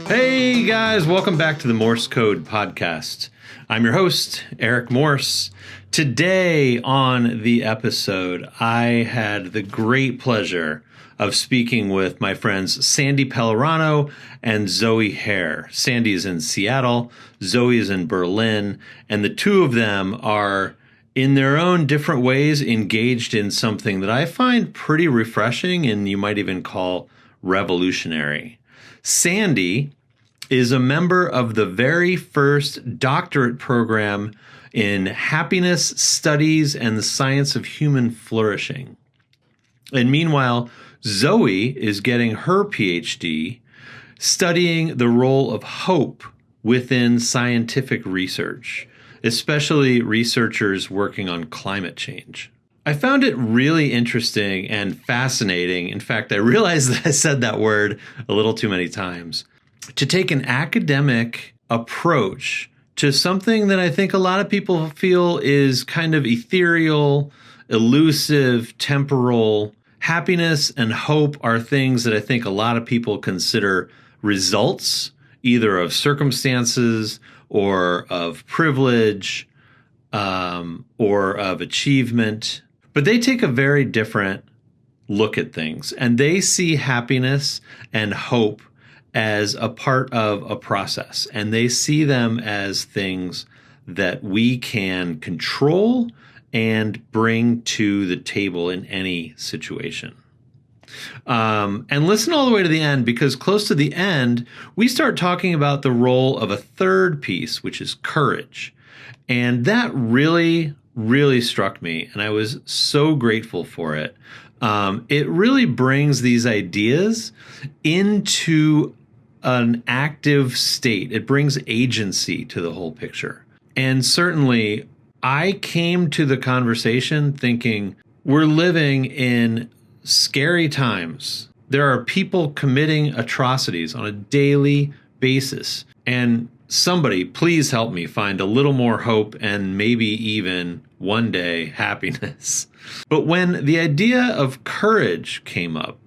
Hey guys, welcome back to the Morse Code Podcast. I'm your host, Eric Morse. Today on the episode, I had the great pleasure of speaking with my friends Sandy Pellerano and Zoe Herr. Sandy is in Seattle, Zoe is in Berlin, and the two of them are, in their own different ways, engaged in something that I find pretty refreshing and you might even call revolutionary. Sandy is a member of the very first doctorate program in happiness studies and the science of human flourishing. And meanwhile, Zoe is getting her PhD studying the role of hope within scientific research, especially researchers working on climate change. I found it really interesting and fascinating. In fact, I realized that I said that word a little too many times. To take an academic approach to something that I think a lot of people feel is kind of ethereal, elusive, temporal. Happiness and hope are things that I think a lot of people consider results, either of circumstances or of privilege or of achievement. But they take a very different look at things, and they see happiness and hope as a part of a process, and they see them as things that we can control and bring to the table in any situation. And listen all the way to the end, because close to the end, we start talking about the role of a third piece, which is courage. And that really struck me, and I was so grateful for it. It really brings these ideas into an active state. It brings agency to the whole picture. And certainly, I came to the conversation thinking, we're living in scary times. There are people committing atrocities on a daily basis. And somebody, please help me find a little more hope and maybe even one day happiness. But when the idea of courage came up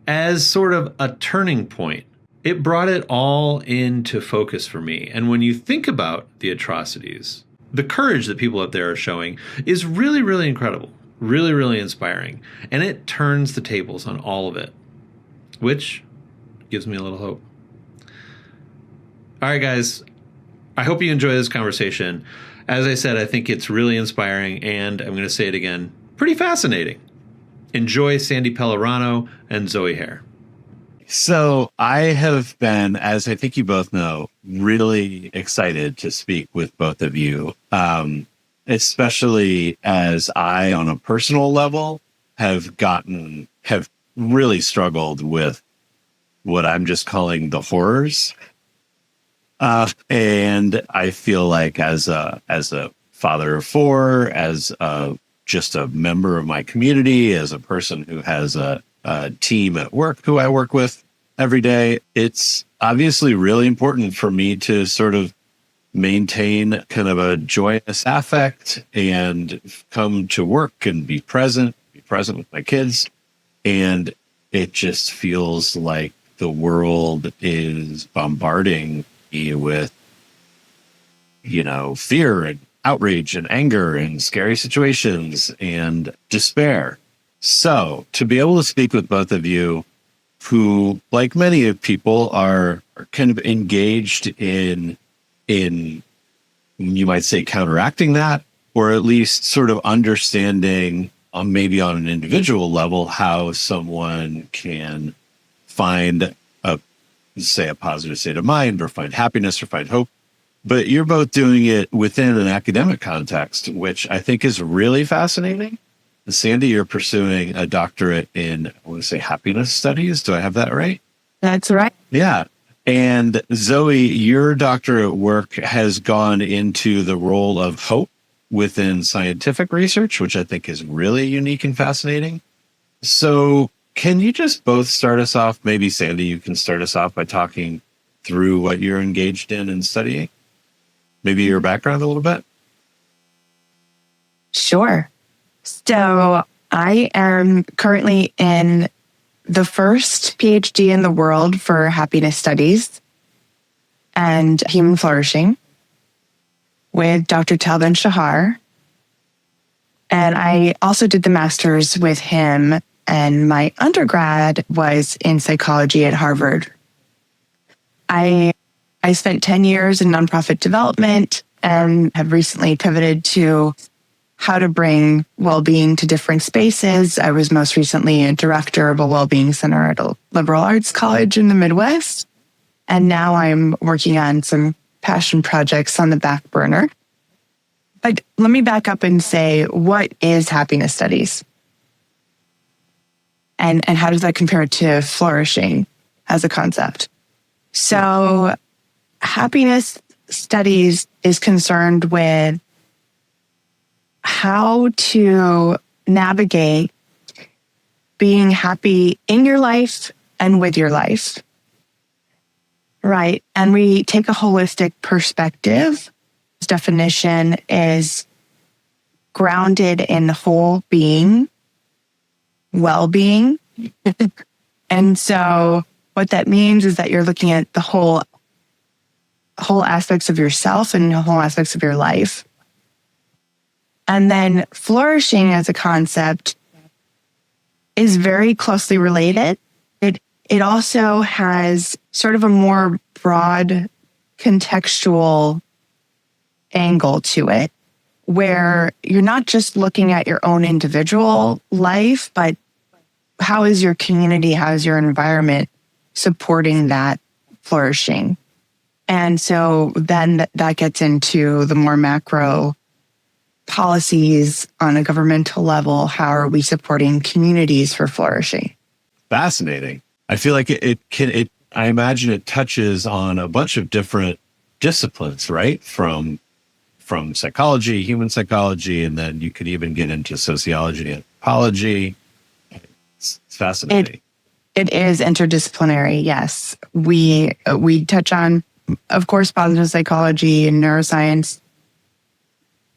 as sort of a turning point, it brought it all into focus for me. And when you think about the atrocities, the courage that people out there are showing is really, really incredible, really, really inspiring. And it turns the tables on all of it, which gives me a little hope. All right, guys, I hope you enjoy this conversation. As I said, I think it's really inspiring, and I'm going to say it again, pretty fascinating. Enjoy Sandy Pellerano and Zoe Herr. So I have been, as I think you both know, really excited to speak with both of you, especially as I, on a personal level, have really struggled with what I'm just calling the horrors. And I feel like as a father of four, as just a member of my community, as a person who has a team at work who I work with every day, it's obviously really important for me to sort of maintain kind of a joyous affect and come to work and be present with my kids. And it just feels like the world is bombarding me with, fear and outrage and anger and scary situations and despair. So to be able to speak with both of you who, like many of people, are kind of engaged in, you might say, counteracting that, or at least sort of understanding maybe on an individual level how someone can find a positive state of mind or find happiness or find hope. But you're both doing it within an academic context, which I think is really fascinating. Sandy, you're pursuing a doctorate in, I want to say, happiness studies. Do I have that right? That's right. Yeah. And Zoe, your doctorate work has gone into the role of hope within scientific research, which I think is really unique and fascinating. So can you just both start us off? Maybe Sandy, you can start us off by talking through what you're engaged in and studying. Maybe your background a little bit. Sure. So I am currently in the first PhD in the world for happiness studies and human flourishing with Dr. Talvin Shahar. And I also did the master's with him, and my undergrad was in psychology at Harvard. I spent 10 years in nonprofit development and have recently pivoted to how to bring well-being to different spaces. I was most recently a director of a well-being center at a liberal arts college in the Midwest. And now I'm working on some passion projects on the back burner. But let me back up and say, what is happiness studies? And how does that compare to flourishing as a concept? So happiness studies is concerned with how to navigate being happy in your life and with your life, right? And we take a holistic perspective. This definition is grounded in whole being, well-being. And so what that means is that you're looking at the whole aspects of yourself and the whole aspects of your life. And then flourishing as a concept is very closely related. It also has sort of a more broad contextual angle to it, where you're not just looking at your own individual life, but how is your community, how is your environment supporting that flourishing? And so then that gets into the more macro policies on a governmental level. How are we supporting communities for flourishing? Fascinating. I feel like I imagine it touches on a bunch of different disciplines, right? From psychology, human psychology, and then you could even get into sociology and anthropology. It's fascinating. It is interdisciplinary, yes. We touch on, of course, positive psychology and neuroscience,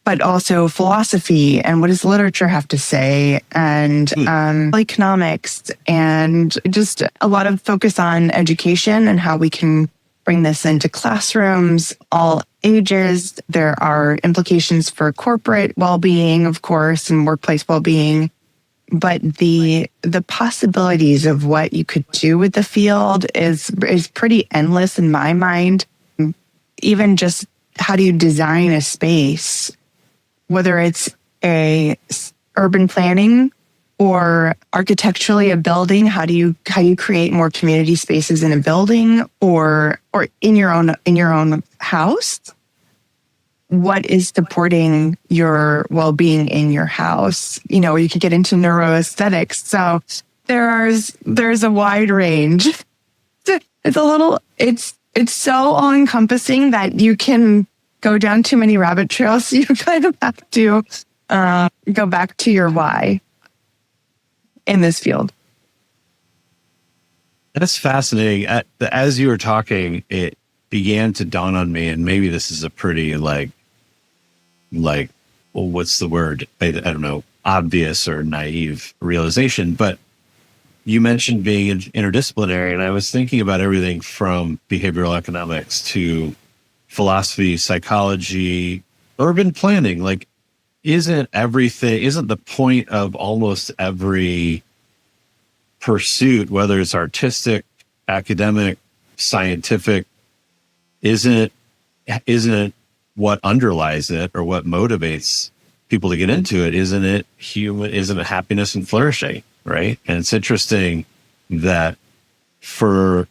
but also philosophy and what does literature have to say, and economics, and just a lot of focus on education and how we can bring this into classrooms, all ages. There are implications for corporate well-being, of course, and workplace well-being. But the possibilities of what you could do with the field is pretty endless in my mind. Even just how do you design a space, whether it's a urban planning or architecturally a building, how do you create more community spaces in a building or in your own house? What is supporting your well-being in your house? You know, you could get into neuroaesthetics. So there's a wide range. It's so all-encompassing that you can go down too many rabbit trails. You kind of have to go back to your why in this field. That's fascinating. As you were talking, it began to dawn on me, and maybe this is a pretty well, what's the word? I don't know, obvious or naive realization, but you mentioned being interdisciplinary, and I was thinking about everything from behavioral economics to philosophy, psychology, urban planning. Like, isn't the point of almost every pursuit, whether it's artistic, academic, scientific, isn't it what underlies it or what motivates people to get into it? Isn't it happiness and flourishing, right? And it's interesting that for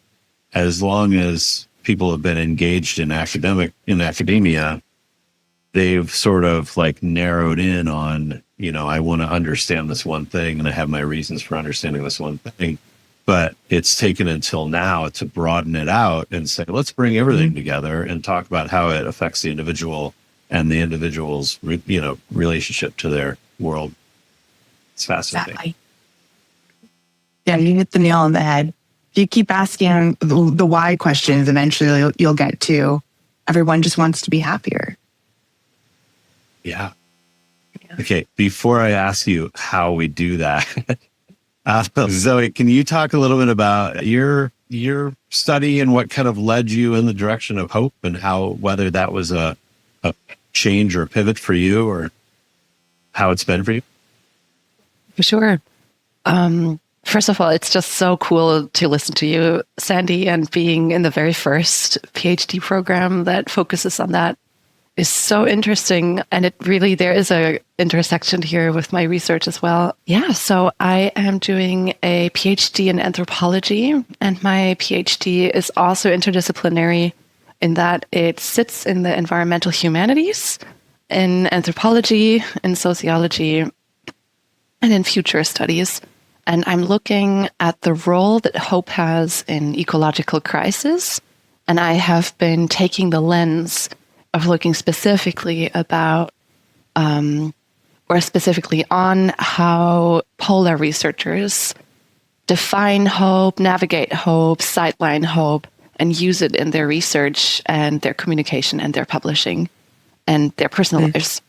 as long as people have been engaged in academia, they've sort of like narrowed in on, I want to understand this one thing and I have my reasons for understanding this one thing. But it's taken until now to broaden it out and say, let's bring everything together and talk about how it affects the individual and the individual's, relationship to their world. It's fascinating. Exactly. Yeah, you hit the nail on the head. If you keep asking the why questions, eventually you'll get to everyone just wants to be happier. Yeah. Okay. Before I ask you how we do that, Zoe, can you talk a little bit about your study and what kind of led you in the direction of hope, and how, whether that was a change or a pivot for you, or how it's been for you? For sure. First of all, it's just so cool to listen to you, Sandy, and being in the very first PhD program that focuses on that is so interesting. And it really, there is a intersection here with my research as well. Yeah, so I am doing a PhD in anthropology, and my PhD is also interdisciplinary in that it sits in the environmental humanities, in anthropology, in sociology, and in future studies. And I'm looking at the role that hope has in ecological crisis. And I have been taking the lens of looking specifically about, or specifically on how polar researchers define hope, navigate hope, sideline hope, and use it in their research and their communication and their publishing and their personal lives.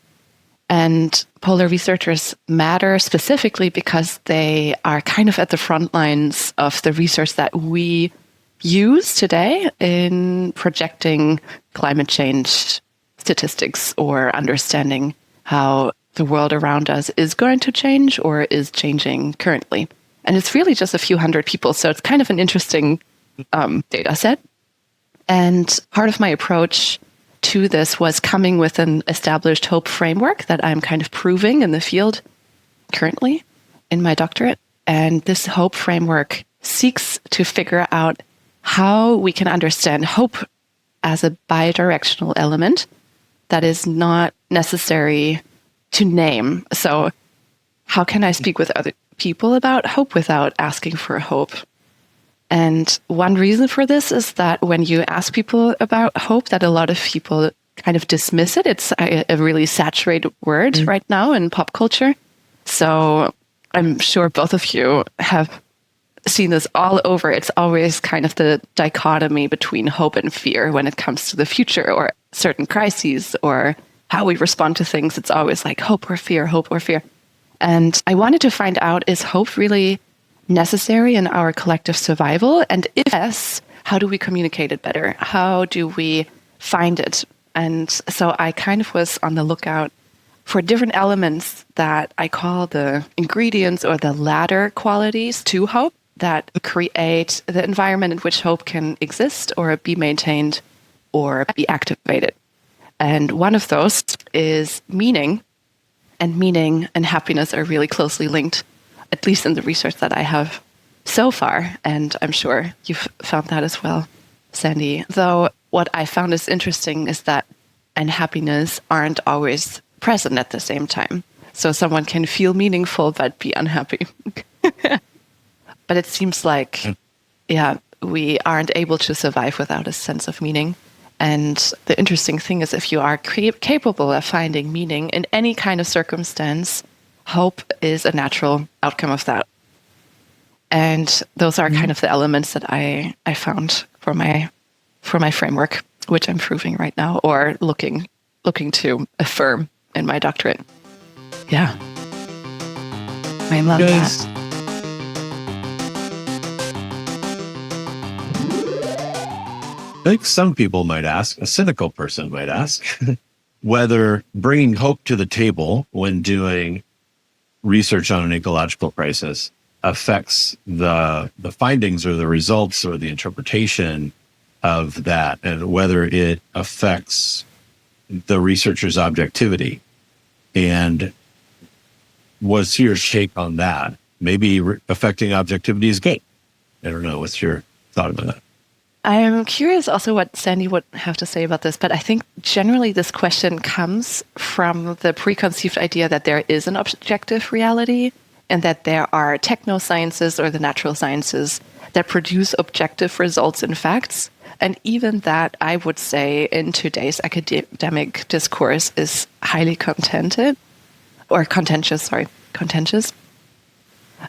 And polar researchers matter specifically because they are kind of at the front lines of the research that we use today in projecting climate change statistics or understanding how the world around us is going to change or is changing currently. And it's really just a few hundred people, so it's kind of an interesting data set. And part of my approach to this was coming with an established hope framework that I'm kind of proving in the field currently in my doctorate. And this hope framework seeks to figure out how we can understand hope as a bidirectional element that is not necessary to name. So how can I speak with other people about hope without asking for hope? And one reason for this is that when you ask people about hope, that a lot of people kind of dismiss it. It's a really saturated word right now in pop culture. So I'm sure both of you have seen this all over. It's always kind of the dichotomy between hope and fear when it comes to the future or certain crises or how we respond to things. It's always like hope or fear, hope or fear. And I wanted to find out, is hope really necessary in our collective survival? And if yes, how do we communicate it better? How do we find it? And so I kind of was on the lookout for different elements that I call the ingredients or the ladder qualities to hope that create the environment in which hope can exist or be maintained or be activated. And one of those is meaning. And meaning and happiness are really closely linked, at least in the research that I have so far. And I'm sure you've found that as well, Sandy. Though what I found is interesting is that and happiness aren't always present at the same time. So someone can feel meaningful but be unhappy. But it seems like, we aren't able to survive without a sense of meaning. And the interesting thing is, if you are capable of finding meaning in any kind of circumstance, hope is a natural outcome of that. And those are kind of the elements that I found for my framework, which I'm proving right now or looking to affirm in my doctorate. Yeah. I love that. I think some people might ask, a cynical person might ask, whether bringing hope to the table when doing research on an ecological crisis affects the findings or the results or the interpretation of that, and whether it affects the researcher's objectivity. And what's your take on that? Maybe affecting objectivity is good. I don't know. What's your thought about that? I'm curious also what Sandy would have to say about this, but I think generally this question comes from the preconceived idea that there is an objective reality and that there are technosciences or the natural sciences that produce objective results and facts. And even that, I would say, in today's academic discourse is highly contentious.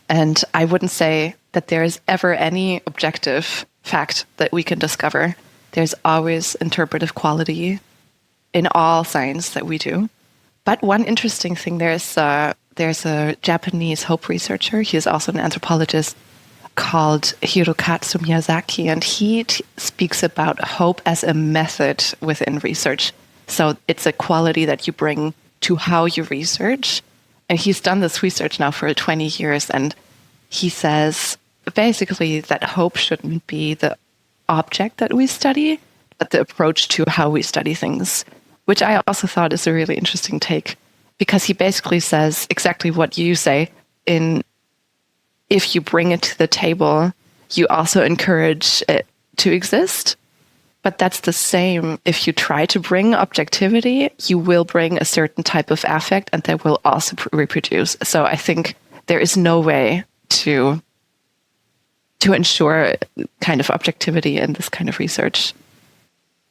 And I wouldn't say that there is ever any objective fact that we can discover. There's always interpretive quality in all science that we do. But one interesting thing, there's there's a Japanese hope researcher. He is also an anthropologist called Hirokatsu Miyazaki, and he speaks about hope as a method within research. So it's a quality that you bring to how you research. And he's done this research now for 20 years, and he says basically that hope shouldn't be the object that we study, but the approach to how we study things, which I also thought is a really interesting take, because he basically says exactly what you say if you bring it to the table, you also encourage it to exist. But that's the same. If you try to bring objectivity, you will bring a certain type of affect, and they will also reproduce. So I think there is no way to ensure kind of objectivity in this kind of research.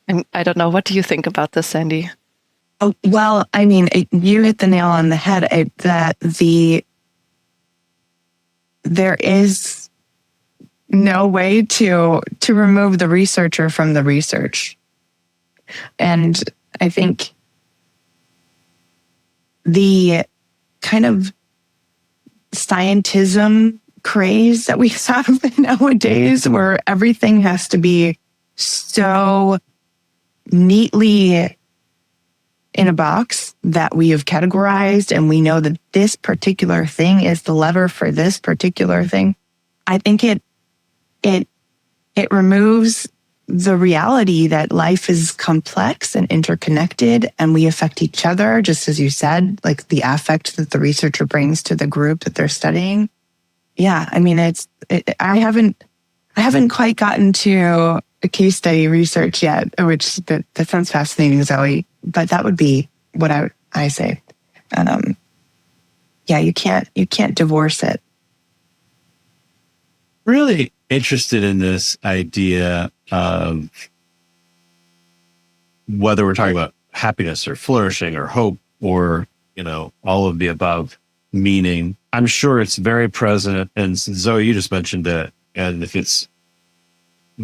And I don't know, what do you think about this, Sandy? Oh, well, I mean, you hit the nail on the head. There is no way to remove the researcher from the research. And I think the kind of scientism craze that we have nowadays, where everything has to be so neatly in a box that we have categorized, and we know that this particular thing is the lever for this particular thing. I think it removes the reality that life is complex and interconnected, and we affect each other, just as you said, like the affect that the researcher brings to the group that they're studying. Yeah, I mean, I haven't quite gotten to a case study research yet, which that sounds fascinating, Zoe. But that would be what I say. And yeah, you can't divorce it. Really interested in this idea of whether we're talking about happiness or flourishing or hope or, all of the above, meaning. I'm sure it's very present. And Zoe, you just mentioned it. And if it's,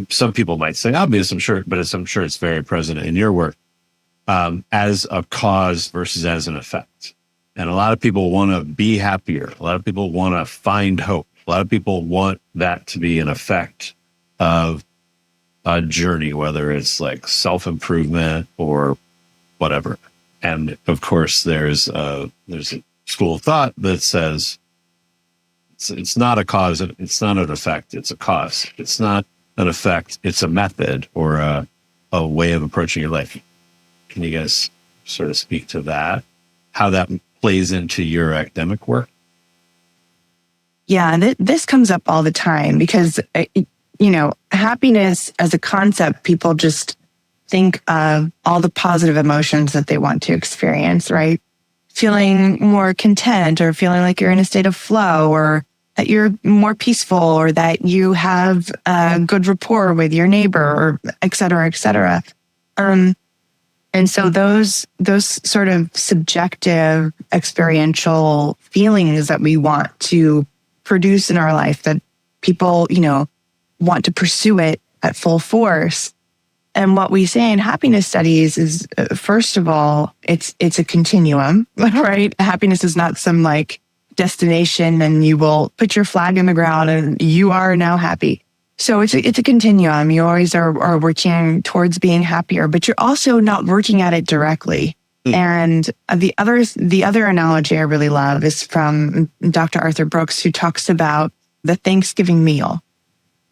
some people might say obvious, I'm sure it's very present in your work. As a cause versus as an effect. And a lot of people want to be happier. A lot of people want to find hope. A lot of people want that to be an effect of a journey, whether it's like self-improvement or whatever. And of course, there's a school of thought that says it's not a cause, it's not an effect, it's a cause. It's not an effect, it's a method or a way of approaching your life. Can you guys sort of speak to that, how that plays into your academic work? Yeah, and this comes up all the time because, happiness as a concept, people just think of all the positive emotions that they want to experience, right? Feeling more content or feeling like you're in a state of flow or that you're more peaceful or that you have a good rapport with your neighbor or et cetera, et cetera. And so those sort of subjective experiential feelings that we want to produce in our life, that people, want to pursue it at full force. And what we say in happiness studies is, first of all, it's a continuum, right? Happiness is not some like destination and you will put your flag in the ground and you are now happy. So it's a continuum. You always are working towards being happier, but you're also not working at it directly. And the other analogy I really love is from Dr. Arthur Brooks, who talks about the Thanksgiving meal,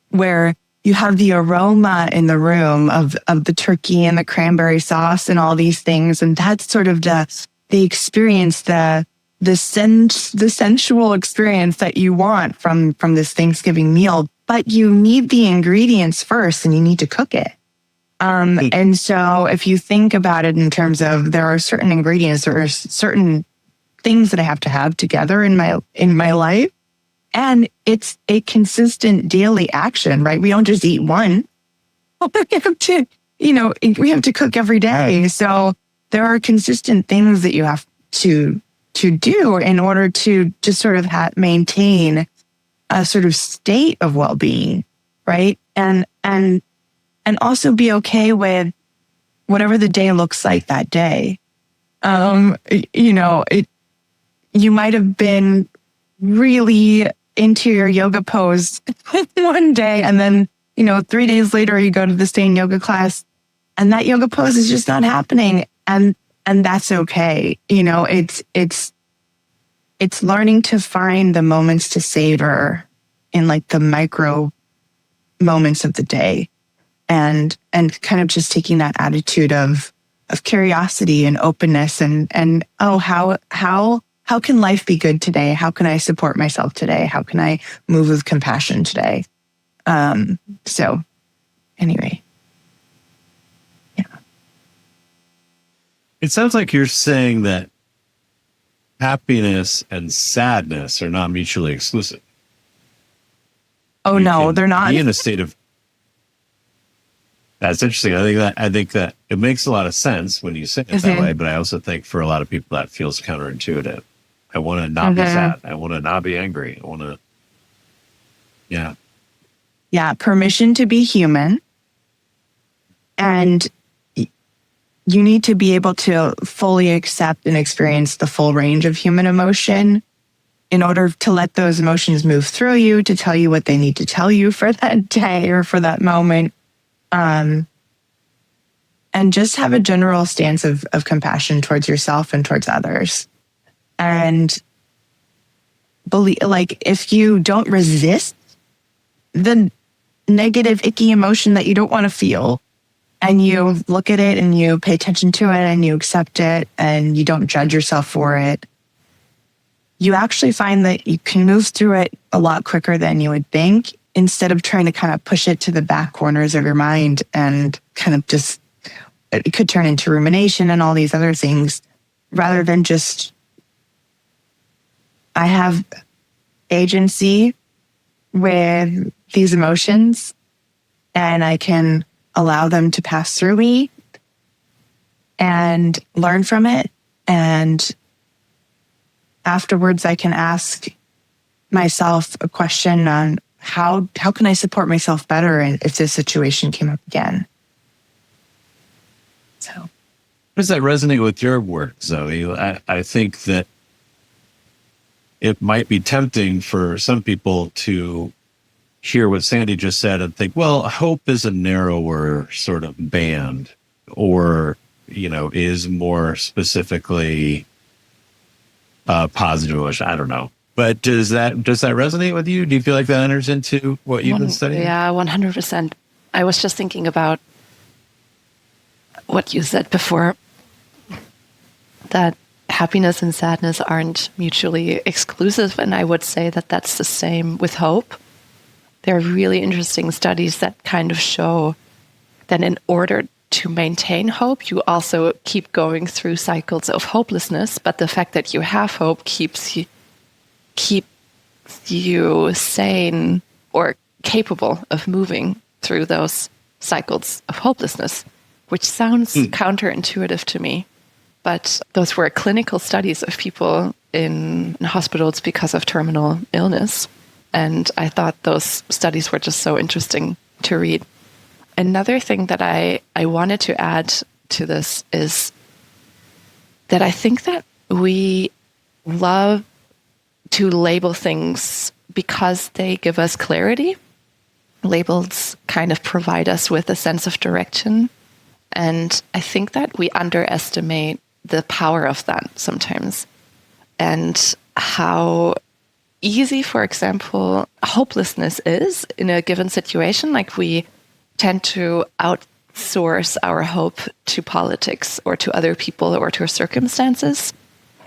where you have the aroma in the room of the turkey and the cranberry sauce and all these things, and that's sort of the experience, the sensual experience that you want from this Thanksgiving meal. But you need the ingredients first, and you need to cook it. And so if you think about it in terms of there are certain ingredients, there are certain things that I have to have together in my life, and it's a consistent daily action, right? We don't just eat one. We have to cook every day. So there are consistent things that you have to do in order to just sort of maintain a sort of state of well-being, right? And also be okay with whatever the day looks like that day. you might have been really into your yoga pose one day, and then, 3 days later you go to the same yoga class and that yoga pose is just not happening. And that's okay. It's learning to find the moments to savor in like the micro moments of the day, and kind of just taking that attitude of curiosity and openness and how can life be good today? How can I support myself today? How can I move with compassion today? So anyway, yeah. It sounds like you're saying that happiness and sadness are not mutually exclusive. Oh, no, they're not. Be in a state of. That's interesting. I think that it makes a lot of sense when you say it that way, but I also think for a lot of people that feels counterintuitive. I want to not be sad. I want to not be angry. I want to. Yeah. Yeah. Permission to be human. And you need to be able to fully accept and experience the full range of human emotion in order to let those emotions move through you, to tell you what they need to tell you for that day or for that moment. And just have a general stance of compassion towards yourself and towards others. And believe, like, if you don't resist the negative, icky emotion that you don't want to feel, and you look at it and you pay attention to it and you accept it and you don't judge yourself for it, you actually find that you can move through it a lot quicker than you would think, instead of trying to kind of push it to the back corners of your mind and kind of just, it could turn into rumination and all these other things, rather than just, I have agency with these emotions and I can allow them to pass through me and learn from it. And afterwards, I can ask myself a question on how can I support myself better if this situation came up again. So, how does that resonate with your work, Zoe? I think that it might be tempting for some people to hear what Sandy just said and think, well, hope is a narrower sort of band, or, is more specifically positive emotion. I don't know. But does that resonate with you? Do you feel like that enters into what you've been studying? Yeah, 100%. I was just thinking about what you said before, that happiness and sadness aren't mutually exclusive. And I would say that that's the same with hope. There are really interesting studies that kind of show that in order to maintain hope, you also keep going through cycles of hopelessness. But the fact that you have hope keeps you sane or capable of moving through those cycles of hopelessness, which sounds counterintuitive to me. But those were clinical studies of people in hospitals because of terminal illness. And I thought those studies were just so interesting to read. Another thing that I wanted to add to this is that I think that we love to label things because they give us clarity. Labels kind of provide us with a sense of direction. And I think that we underestimate the power of that sometimes, and how easy, for example, hopelessness is in a given situation. Like, we tend to outsource our hope to politics or to other people or to circumstances,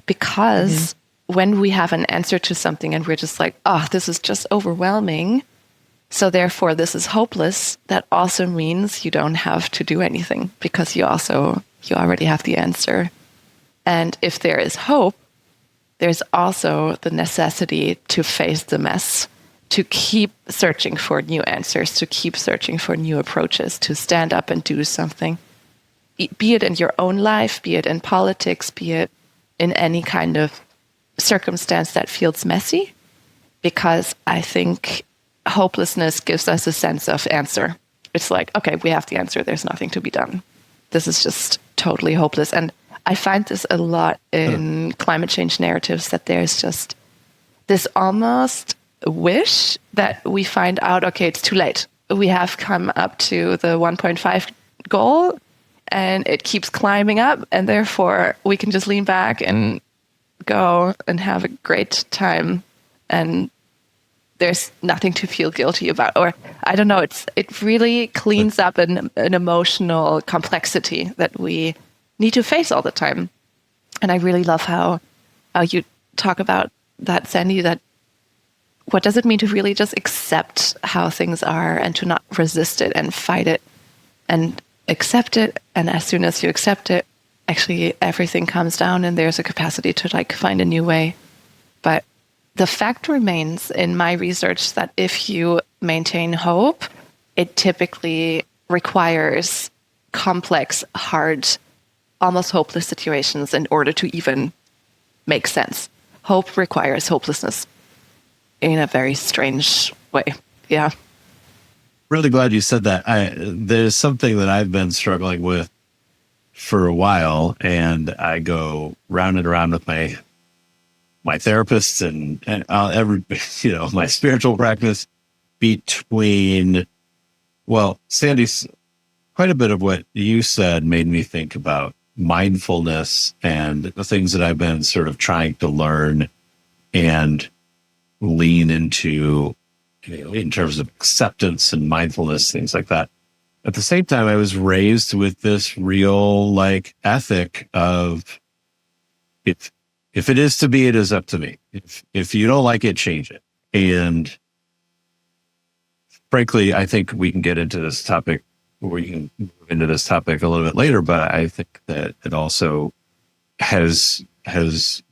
because when we have an answer to something and we're just like, oh, this is just overwhelming, so therefore this is hopeless, that also means you don't have to do anything because you already have the answer. And if there is hope, there's also the necessity to face the mess, to keep searching for new answers, to keep searching for new approaches, to stand up and do something, be it in your own life, be it in politics, be it in any kind of circumstance that feels messy. Because I think hopelessness gives us a sense of answer. It's like, okay, we have the answer. There's nothing to be done. This is just totally hopeless. And I find this a lot in climate change narratives, that there's just this almost wish that we find out, okay, it's too late. We have come up to the 1.5 goal and it keeps climbing up, and therefore we can just lean back and go and have a great time, and there's nothing to feel guilty about. Or I don't know, it really cleans up an emotional complexity that we need to face all the time. And I really love how you talk about that, Sandy, that what does it mean to really just accept how things are and to not resist it and fight it and accept it. And as soon as you accept it, actually everything comes down and there's a capacity to like find a new way. But the fact remains in my research that if you maintain hope, it typically requires complex, hard, almost hopeless situations in order to even make sense. Hope requires hopelessness in a very strange way. Yeah. Really glad you said that. There's something that I've been struggling with for a while, and I go round and around with my therapists and every, my spiritual practice between, well, Sandy's quite a bit of what you said made me think about mindfulness and the things that I've been sort of trying to learn and lean into, in terms of acceptance and mindfulness, things like that. At the same time, I was raised with this real ethic of if it is to be, it is up to me. If you don't like it, change it. And frankly, I think we can get into this topic, or we can move into this topic a little bit later, but I think that it also has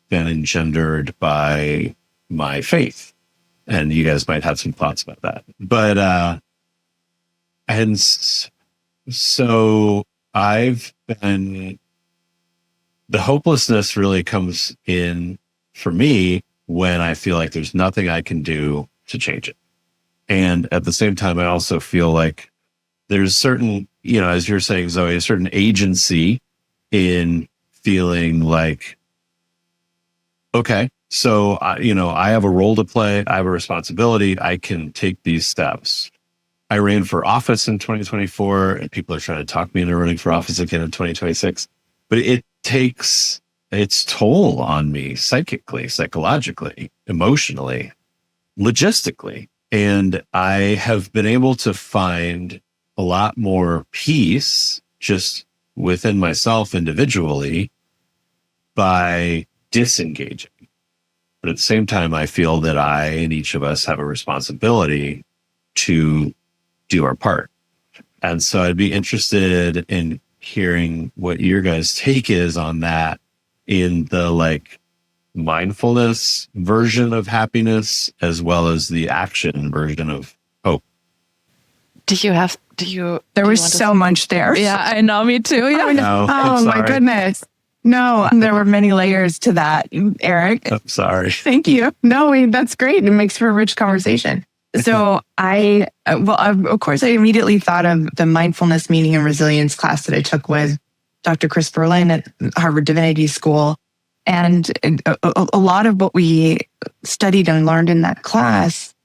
been engendered by my faith. And you guys might have some thoughts about that. But, and so I've been, the hopelessness really comes in for me when I feel like there's nothing I can do to change it. And at the same time, I also feel like there's certain, as you're saying, Zoe, a certain agency in feeling like, okay, so, I have a role to play. I have a responsibility. I can take these steps. I ran for office in 2024, and people are trying to talk me into running for office again in 2026. But it takes its toll on me psychically, psychologically, emotionally, logistically. And I have been able to find a lot more peace just within myself individually by disengaging. But at the same time, I feel that I and each of us have a responsibility to do our part. And so I'd be interested in hearing what your guys' take is on that in the mindfulness version of happiness, as well as the action version of hope. There was so much there. Yeah, I know, me too. Yeah. Oh my goodness. No, there were many layers to that, Eric. I'm sorry. Thank you. No, that's great. It makes for a rich conversation. So of course, I immediately thought of the mindfulness, meaning, and resilience class that I took with Dr. Chris Berlin at Harvard Divinity School. And a lot of what we studied and learned in that class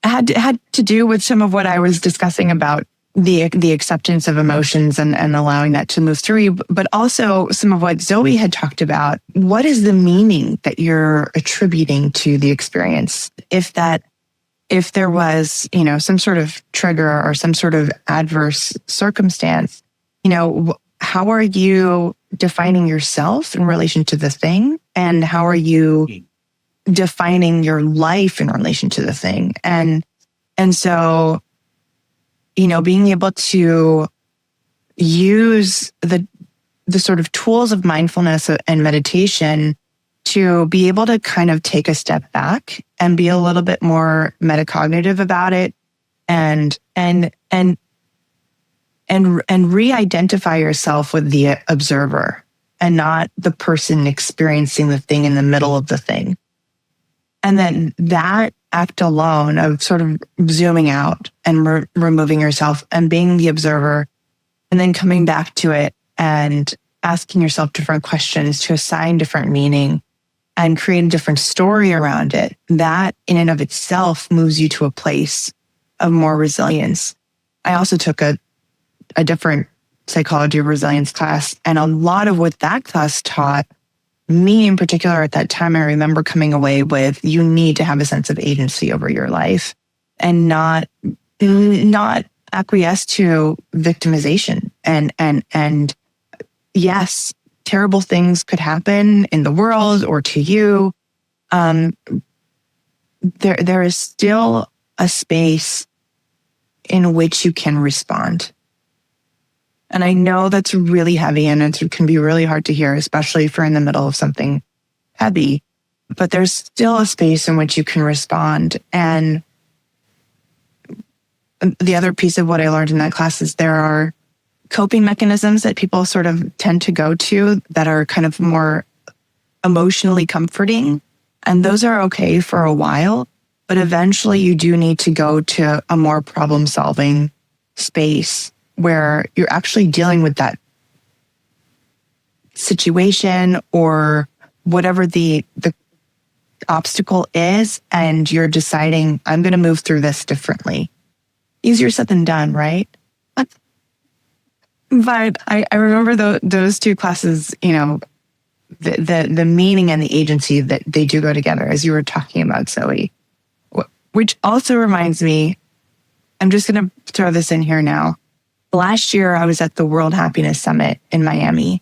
had to do with some of what I was discussing about the acceptance of emotions and allowing that to move through you, but also some of what Zoe had talked about. What is the meaning that you're attributing to the experience? If there was, some sort of trigger or some sort of adverse circumstance, how are you defining yourself in relation to the thing? And how are you defining your life in relation to the thing? And so, being able to use the sort of tools of mindfulness and meditation to be able to kind of take a step back and be a little bit more metacognitive about it and re-identify yourself with the observer and not the person experiencing the thing in the middle of the thing. And then that act alone of sort of zooming out and removing yourself and being the observer and then coming back to it and asking yourself different questions to assign different meaning and create a different story around it, that in and of itself moves you to a place of more resilience. I also took a different psychology of resilience class, and a lot of what that class taught me in particular at that time, I remember coming away with, you need to have a sense of agency over your life and not acquiesce to victimization. And yes, terrible things could happen in the world or to you. There is still a space in which you can respond. And I know that's really heavy and it can be really hard to hear, especially if you're in the middle of something heavy. But there's still a space in which you can respond. And the other piece of what I learned in that class is there are coping mechanisms that people sort of tend to go to that are kind of more emotionally comforting. And those are okay for a while, but eventually you do need to go to a more problem-solving space where you're actually dealing with that situation or whatever the obstacle is, and you're deciding, I'm going to move through this differently. Easier said than done, right? But I remember those two classes, the meaning and the agency that they do go together, as you were talking about, Zoe, which also reminds me, I'm just going to throw this in here now. Last year, I was at the World Happiness Summit in Miami,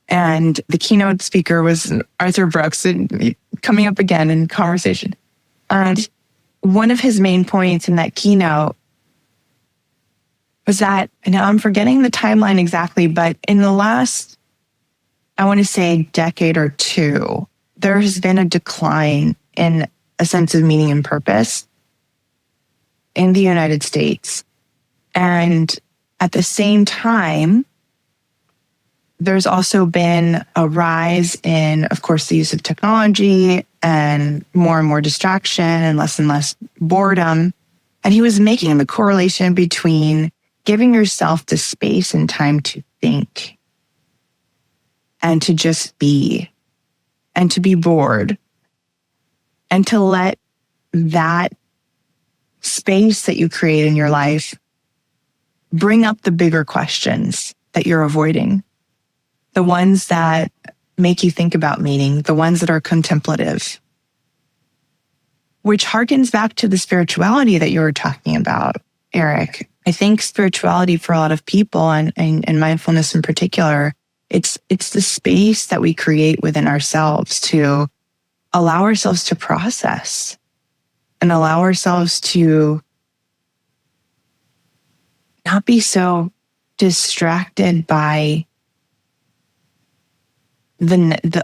and the keynote speaker was Arthur Brooks, coming up again in conversation. And one of his main points in that keynote was that, now I'm forgetting the timeline exactly, but in the last, I want to say, decade or two, there has been a decline in a sense of meaning and purpose in the United States. And at the same time, there's also been a rise in, of course, the use of technology and more distraction and less boredom. And he was making the correlation between giving yourself the space and time to think and to just be and to be bored and to let that space that you create in your life bring up the bigger questions that you're avoiding, the ones that make you think about meaning, the ones that are contemplative, which harkens back to the spirituality that you were talking about, Eric. I think spirituality for a lot of people and mindfulness in particular, it's the space that we create within ourselves to allow ourselves to process and allow ourselves to not be so distracted by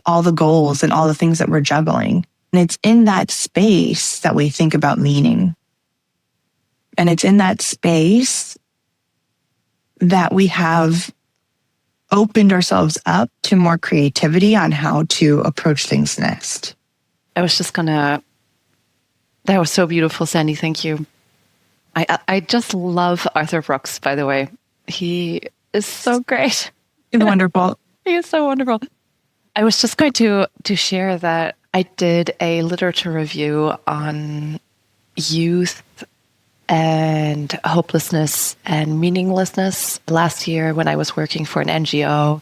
all the goals and all the things that we're juggling. And it's in that space that we think about meaning. And it's in that space that we have opened ourselves up to more creativity on how to approach things next. That was so beautiful, Sandy. Thank you. I just love Arthur Brooks, by the way. He is so great. He's wonderful. He is so wonderful. I was just going to share that I did a literature review on youth and hopelessness and meaninglessness last year when I was working for an NGO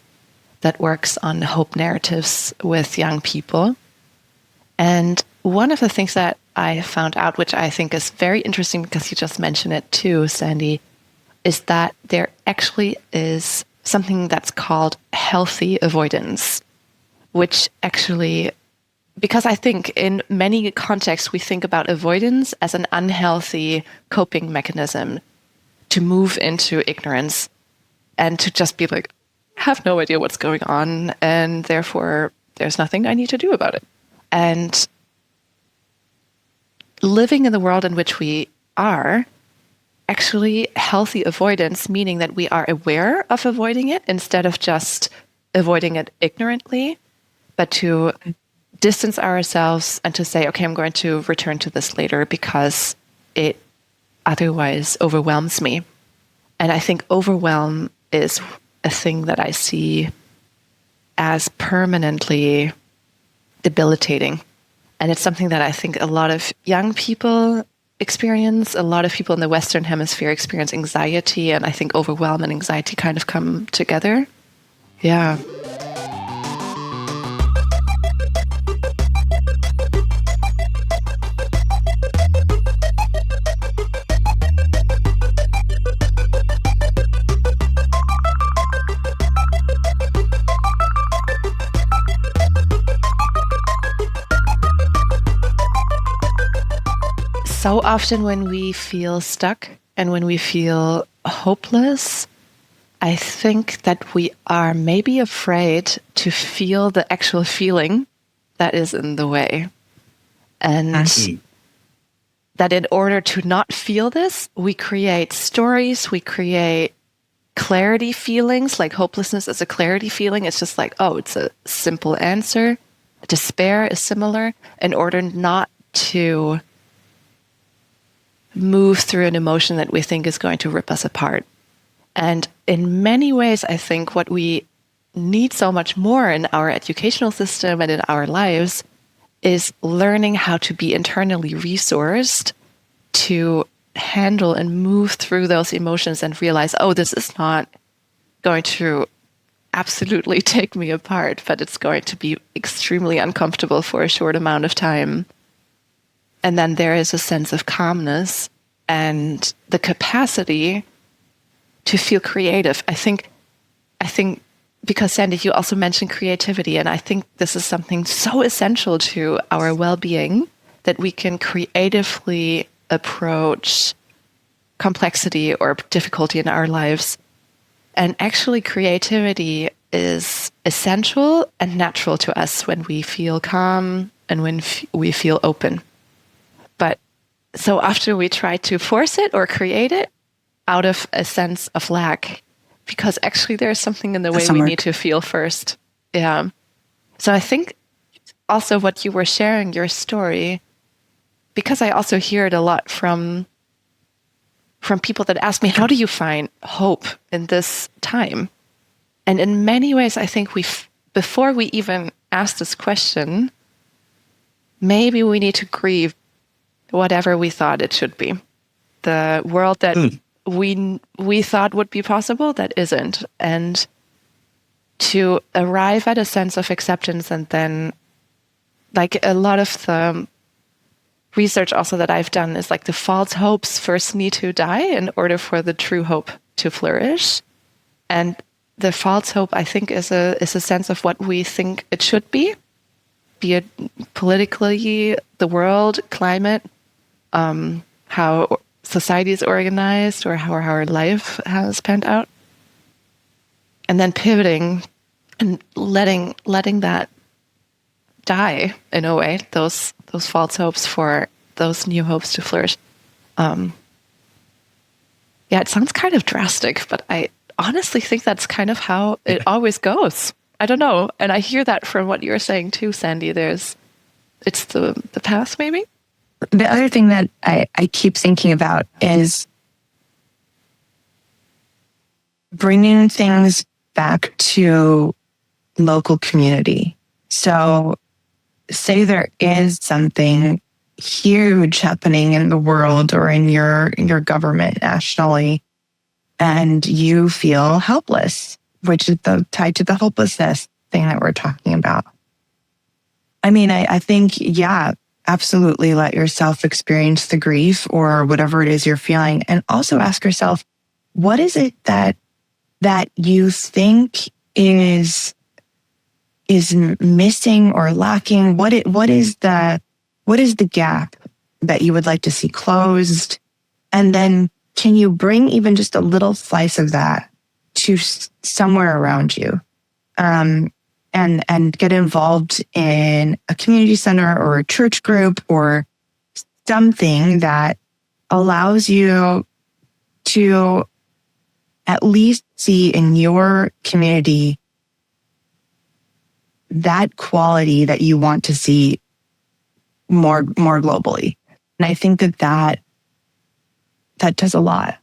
that works on hope narratives with young people. And one of the things that I found out, which I think is very interesting because you just mentioned it too, Sandy, is that there actually is something that's called healthy avoidance, which actually, because I think in many contexts we think about avoidance as an unhealthy coping mechanism to move into ignorance and to just be like, have no idea what's going on, and therefore there's nothing I need to do about it. And living in the world in which we are, actually healthy avoidance, meaning that we are aware of avoiding it instead of just avoiding it ignorantly, but to distance ourselves and to say, okay, I'm going to return to this later because it otherwise overwhelms me. And I think overwhelm is a thing that I see as permanently debilitating. And it's something that I think a lot of young people experience. A lot of people in the Western Hemisphere experience anxiety, and I think overwhelm and anxiety kind of come together. Yeah. So often when we feel stuck and when we feel hopeless, I think that we are maybe afraid to feel the actual feeling that is in the way. And that in order to not feel this, we create stories, we create clarity feelings, like hopelessness is a clarity feeling. It's just like, oh, it's a simple answer. Despair is similar, in order not to move through an emotion that we think is going to rip us apart. And in many ways, I think what we need so much more in our educational system and in our lives is learning how to be internally resourced to handle and move through those emotions and realize, oh, this is not going to absolutely take me apart, but it's going to be extremely uncomfortable for a short amount of time. And then there is a sense of calmness and the capacity to feel creative. I think because Sandy, you also mentioned creativity, and I think this is something so essential to our well-being, that we can creatively approach complexity or difficulty in our lives. And actually, creativity is essential and natural to us when we feel calm and when we feel open. But so often we try to force it or create it out of a sense of lack, because actually there's something in the way we need to feel first. Yeah. So I think also what you were sharing, your story, because I also hear it a lot from people that ask me, how do you find hope in this time? And in many ways, I think before we even ask this question, maybe we need to grieve whatever we thought it should be. The world that we thought would be possible, that isn't. And to arrive at a sense of acceptance, and then, like, a lot of the research also that I've done is like the false hopes first need to die in order for the true hope to flourish. And the false hope, I think, is a sense of what we think it should be it politically, the world, climate, how society is organized, or how our life has panned out. And then pivoting and letting that die in a way, those false hopes for those new hopes to flourish. Yeah, it sounds kind of drastic, but I honestly think that's kind of how it always goes. I don't know. And I hear that from what you're saying too, Sandy. It's the path, maybe? The other thing that I keep thinking about is bringing things back to local community. So say there is something huge happening in the world or in your government nationally, and you feel helpless, which is tied to the hopelessness thing that we're talking about. I mean, I think, yeah, absolutely let yourself experience the grief or whatever it is you're feeling, and also ask yourself, what is it that you think is missing or lacking? What is the gap that you would like to see closed? And then can you bring even just a little slice of that to somewhere around you? And get involved in a community center or a church group or something that allows you to at least see in your community that quality that you want to see more globally. And I think that does a lot.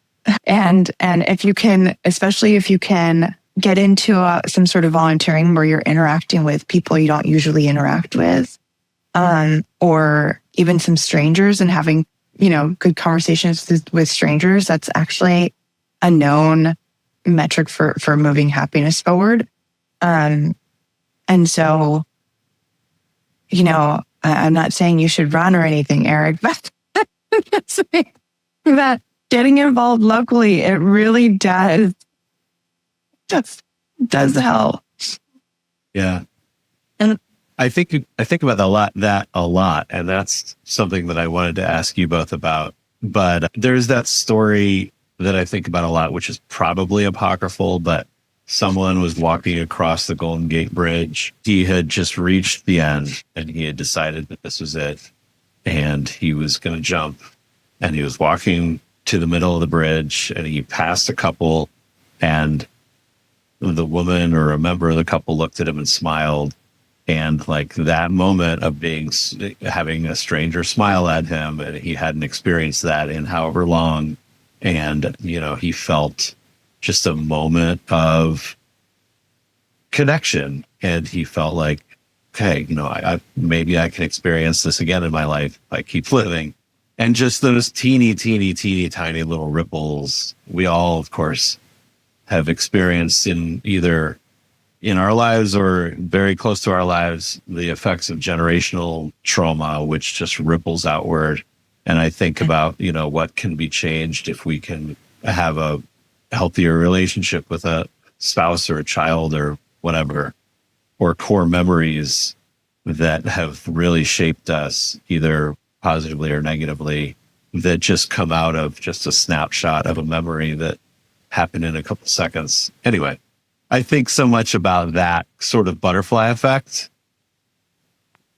And if you can, especially if you can get into some sort of volunteering where you're interacting with people you don't usually interact with, or even some strangers and having, good conversations with strangers, that's actually a known metric for moving happiness forward. And so, I'm not saying you should run or anything, Eric, but that getting involved locally, it really does help. Yeah. And I think about that a lot. And that's something that I wanted to ask you both about. But there's that story that I think about a lot, which is probably apocryphal, but someone was walking across the Golden Gate Bridge. He had just reached the end and he had decided that this was it. And he was going to jump. And he was walking to the middle of the bridge and he passed a couple, and the woman or a member of the couple looked at him and smiled. And like that moment of having a stranger smile at him, and he hadn't experienced that in however long. And, he felt just a moment of connection, and he felt like, okay, maybe I can experience this again in my life if I keep living. And just those teeny, tiny little ripples, we all, of course, have experienced either in our lives or very close to our lives, the effects of generational trauma, which just ripples outward. And I think about, what can be changed if we can have a healthier relationship with a spouse or a child or whatever, or core memories that have really shaped us, either positively or negatively, that just come out of just a snapshot of a memory that happened in a couple seconds. Anyway, I think so much about that sort of butterfly effect.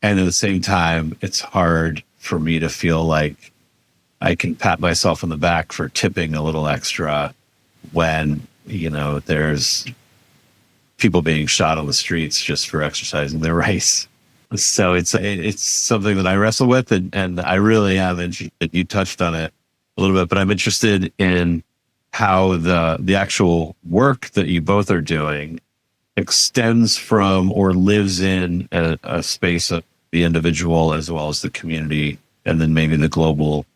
And at the same time, it's hard for me to feel like I can pat myself on the back for tipping a little extra when, there's people being shot on the streets just for exercising their race. So it's something that I wrestle with, and I really am interested. You touched on it a little bit, but I'm interested in how the actual work that you both are doing extends from or lives in a space of the individual as well as the community, and then maybe the global.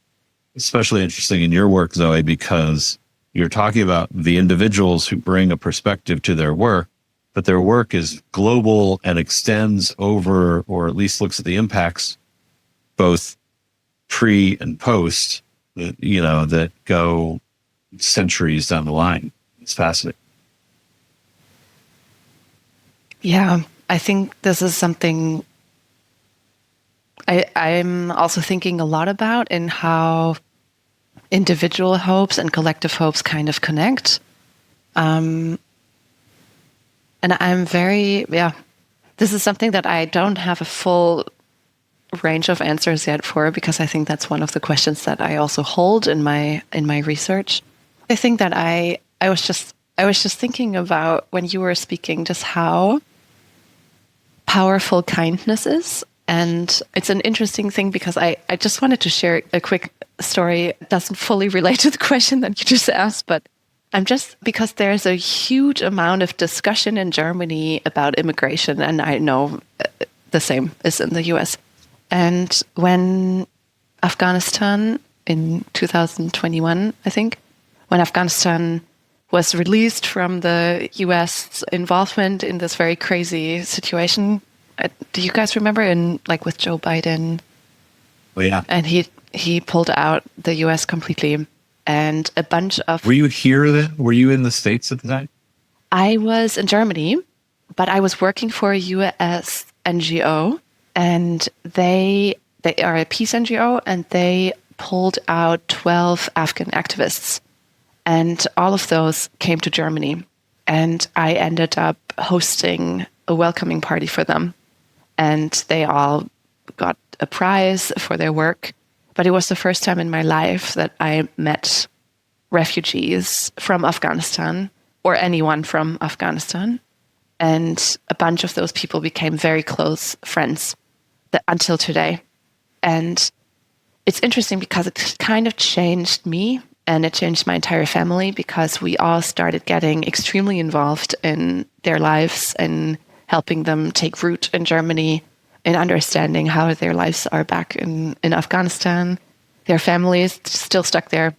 Especially interesting in your work, Zoe, because you're talking about the individuals who bring a perspective to their work, but their work is global and extends over, or at least looks at the impacts, both pre and post, that go centuries down the line. It's fascinating. Yeah, I think this is something I'm also thinking a lot about, in how individual hopes and collective hopes kind of connect. And I'm this is something that I don't have a full range of answers yet for, because I think that's one of the questions that I also hold in my research. I think that I was just thinking about, when you were speaking, just how powerful kindness is. And it's an interesting thing, because I just wanted to share a quick story. It doesn't fully relate to the question that you just asked, but because there's a huge amount of discussion in Germany about immigration, and I know the same is in the US. And when Afghanistan, in 2021, I think, when Afghanistan was released from the US involvement in this very crazy situation, do you guys remember, with Joe Biden? Oh, yeah. And he pulled out the US completely. And a bunch of... Were you here then? Were you in the States at the time? I was in Germany, but I was working for a US NGO, and they are a peace NGO, and they pulled out 12 Afghan activists. And all of those came to Germany. And I ended up hosting a welcoming party for them. And they all got a prize for their work. But it was the first time in my life that I met refugees from Afghanistan, or anyone from Afghanistan. And a bunch of those people became very close friends until today. And it's interesting because it kind of changed me And it changed my entire family because we all started getting extremely involved in their lives and helping them take root in Germany and understanding how their lives are back in Afghanistan. Their families still stuck there.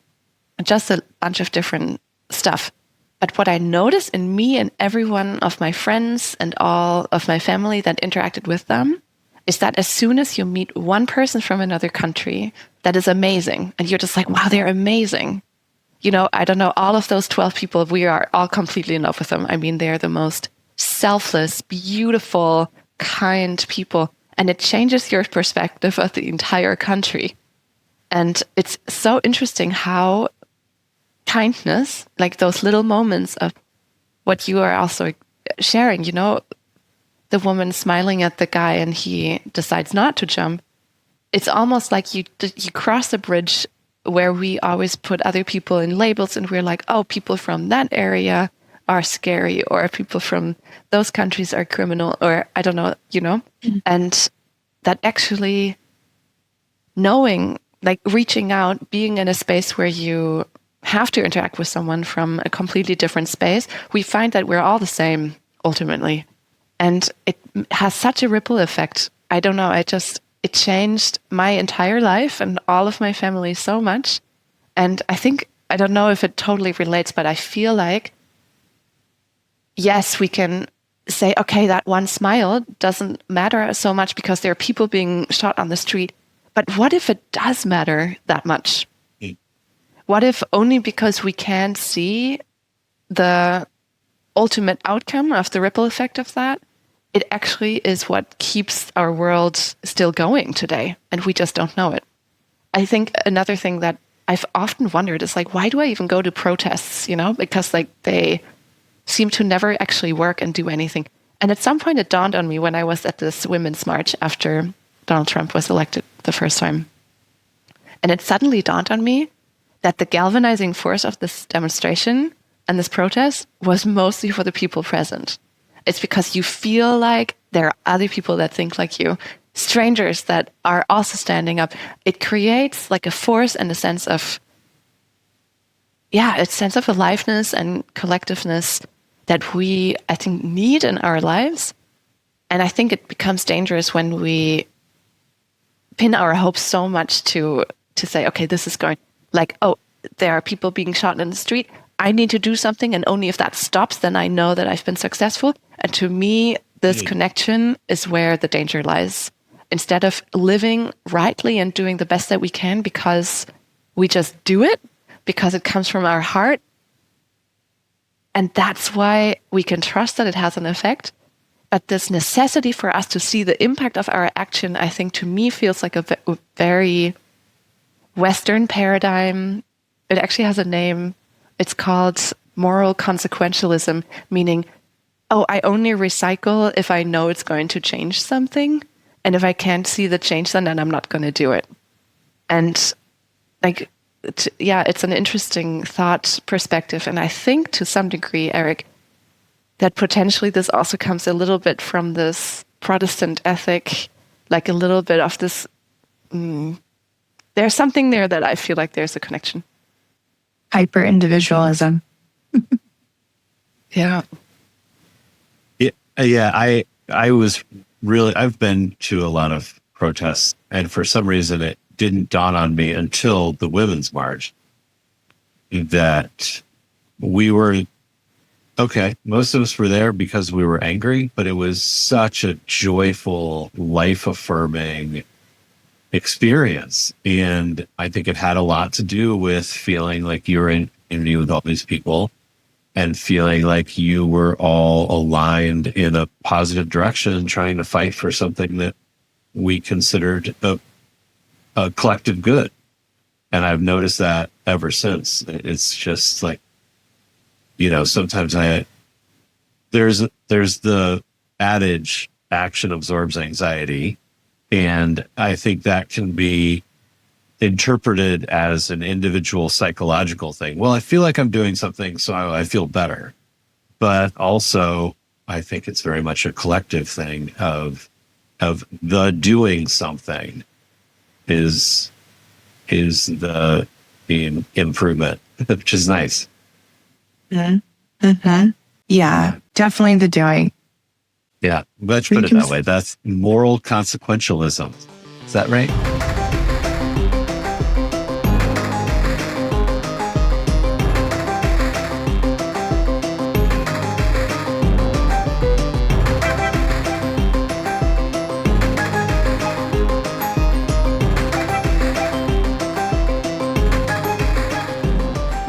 Just a bunch of different stuff. But what I noticed in me and every one of my friends and all of my family that interacted with them is that as soon as you meet one person from another country that is amazing, and you're just like, wow, they're amazing. You know, I don't know, all of those 12 people, we are all completely in love with them. I mean, they're the most selfless, beautiful, kind people. And it changes your perspective of the entire country. And it's so interesting how kindness, like those little moments of what you are also sharing, you know, the woman smiling at the guy and he decides not to jump. It's almost like you cross a bridge where we always put other people in labels and we're like, oh, people from that area are scary, or people from those countries are criminal, or I don't know, you know, and that actually knowing, like reaching out, being in a space where you have to interact with someone from a completely different space, we find that we're all the same ultimately. And it has such a ripple effect. I don't know, it changed my entire life and all of my family so much. And I think, I don't know if it totally relates, but I feel like, yes, we can say, okay, that one smile doesn't matter so much because there are people being shot on the street. But what if it does matter that much? What if only because we can't see the ultimate outcome of the ripple effect of that, it actually is what keeps our world still going today, and we just don't know it. I think another thing that I've often wondered is like, why do I even go to protests, you know? Because like they seem to never actually work and do anything. And at some point it dawned on me when I was at this women's march after Donald Trump was elected the first time. And it suddenly dawned on me that the galvanizing force of this demonstration and this protest was mostly for the people present. It's because you feel like there are other people that think like you, strangers that are also standing up. It creates like a force and a sense of, a sense of aliveness and collectiveness that we, I think, need in our lives. And I think it becomes dangerous when we pin our hopes so much to say, okay, this is going, like, oh, there are people being shot in the street. I need to do something, and only if that stops, then I know that I've been successful. And to me, this connection is where the danger lies. Instead of living rightly and doing the best that we can because we just do it, because it comes from our heart, and that's why we can trust that it has an effect. But this necessity for us to see the impact of our action, I think, to me, feels like a very Western paradigm. It actually has a name. It's called moral consequentialism, meaning, oh, I only recycle if I know it's going to change something. And if I can't see the change, then I'm not going to do it. And like, it's an interesting thought perspective. And I think to some degree, Eric, that potentially this also comes a little bit from this Protestant ethic, like a little bit of this, there's something there that I feel like there's a connection. Hyper-individualism. Yeah. Yeah, I've been to a lot of protests, and for some reason it didn't dawn on me until the Women's March that we were, okay, most of us were there because we were angry, but it was such a joyful, life-affirming experience. And I think it had a lot to do with feeling like you were in community with all these people and feeling like you were all aligned in a positive direction, trying to fight for something that we considered a collective good. And I've noticed that ever since. It's just like, sometimes there's the adage, action absorbs anxiety. And I think that can be interpreted as an individual psychological thing. Well, I feel like I'm doing something, so I feel better. But also, I think it's very much a collective thing of the doing something is the improvement, which is nice. Mm-hmm. Mm-hmm. Yeah, definitely the doing. Yeah, let's put it that way. That's moral consequentialism. Is that right?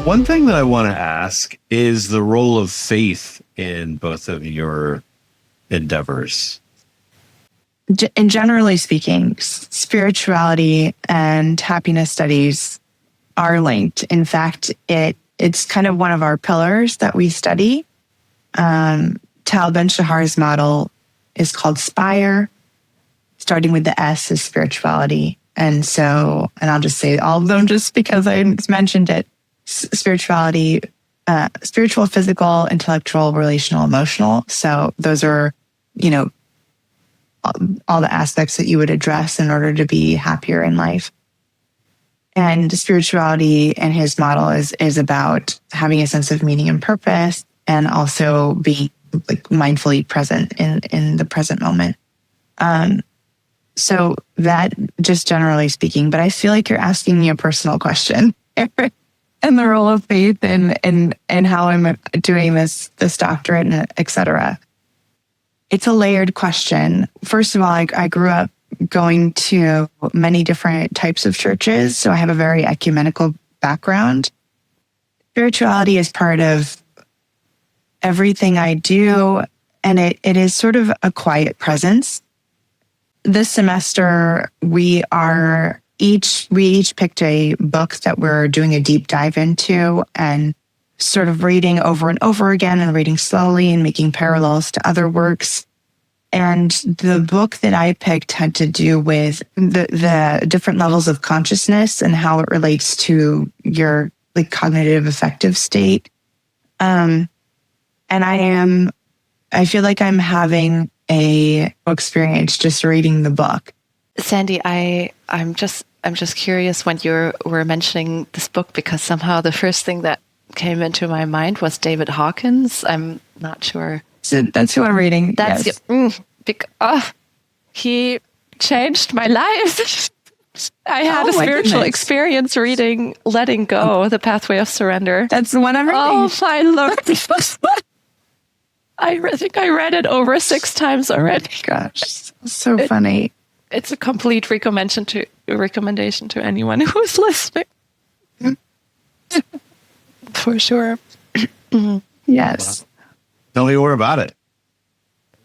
One thing that I want to ask is the role of faith in both of your endeavors. And generally speaking, spirituality and happiness studies are linked. In fact, it's kind of one of our pillars that we study. Tal Ben-Shahar's model is called SPIRE, starting with the S is spirituality. And I'll just say all of them just because I mentioned it. Spirituality, spiritual, physical, intellectual, relational, emotional. So those are, all the aspects that you would address in order to be happier in life. And spirituality and his model is about having a sense of meaning and purpose, and also being like mindfully present in the present moment. So that, just generally speaking, but I feel like you're asking me a personal question. And the role of faith and how I'm doing this doctorate, et cetera. It's a layered question. First of all, I grew up going to many different types of churches, so I have a very ecumenical background. Spirituality is part of everything I do, and it is sort of a quiet presence. This semester, we each picked a book that we're doing a deep dive into and sort of reading over and over again and reading slowly and making parallels to other works. And the book that I picked had to do with the different levels of consciousness and how it relates to your like cognitive affective state. And I feel like I'm having a experience just reading the book. Sandy, I'm just curious when you were mentioning this book, because somehow the first thing that came into my mind was David Hawkins. I'm not sure. So that's who I'm reading. That's yes. He changed my life. I had a spiritual experience reading Letting Go, The Pathway of Surrender. That's the one I'm reading. Oh, my Lord. I think I read it over 6 times already. Gosh, so funny. It's a complete recommendation to anyone who's listening. For sure. Yes. Tell me more about it.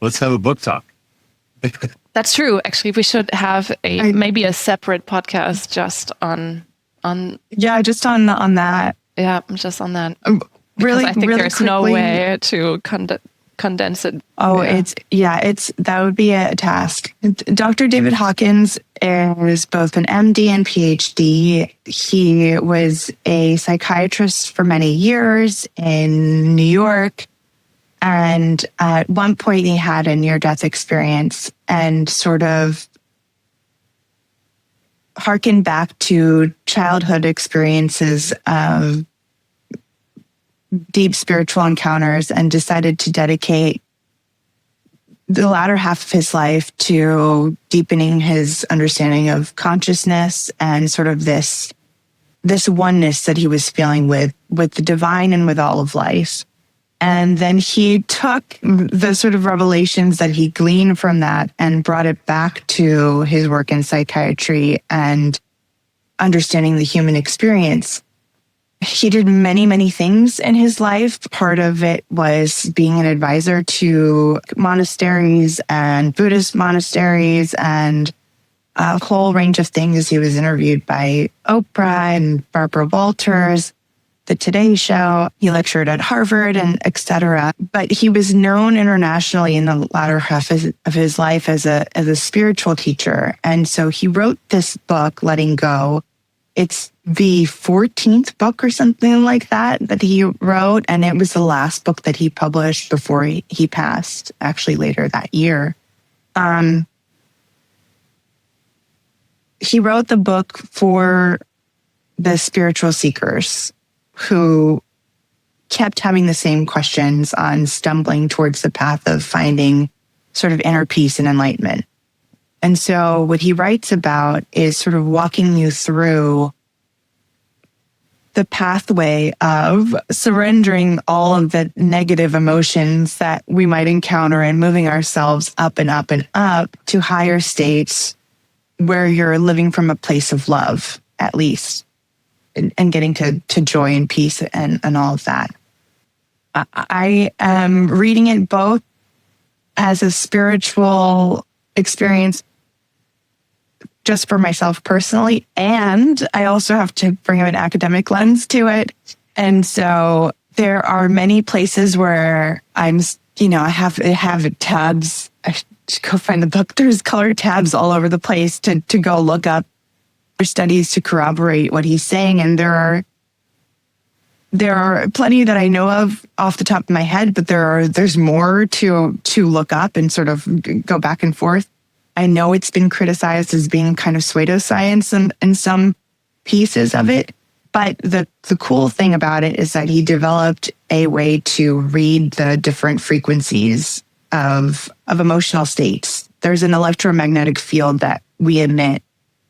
Let's have a book talk. That's true. Actually, we should have maybe a separate podcast just on. Yeah, just on that. Yeah, just on that. Really, I think really there's quickly, no way to condense it. Oh, yeah. That would be a task. Dr. David Hawkins is both an MD and PhD. He was a psychiatrist for many years in New York. And at one point he had a near-death experience and sort of harkened back to childhood experiences of deep spiritual encounters and decided to dedicate the latter half of his life to deepening his understanding of consciousness and sort of this oneness that he was feeling with the divine and with all of life. And then he took the sort of revelations that he gleaned from that and brought it back to his work in psychiatry and understanding the human experience. He did many, many things in his life. Part of it was being an advisor to monasteries and Buddhist monasteries and a whole range of things. He was interviewed by Oprah and Barbara Walters, The Today Show. He lectured at Harvard and et cetera. But he was known internationally in the latter half of his life as a spiritual teacher. And so he wrote this book, Letting Go. It's the 14th book or something like that he wrote. And it was the last book that he published before he passed, actually later that year. He wrote the book for the spiritual seekers who kept having the same questions on stumbling towards the path of finding sort of inner peace and enlightenment. And so what he writes about is sort of walking you through the pathway of surrendering all of the negative emotions that we might encounter and moving ourselves up and up and up to higher states where you're living from a place of love, at least, and getting to joy and peace and all of that. I am reading it both as a spiritual experience just for myself personally, and I also have to bring an academic lens to it. And so there are many places where I have tabs. I should go find the book. There's color tabs all over the place to go look up studies to corroborate what he's saying. And there are plenty that I know of off the top of my head, but there's more to look up and sort of go back and forth. I know it's been criticized as being kind of pseudoscience in some pieces of it, but the cool thing about it is that he developed a way to read the different frequencies of emotional states. There's an electromagnetic field that we emit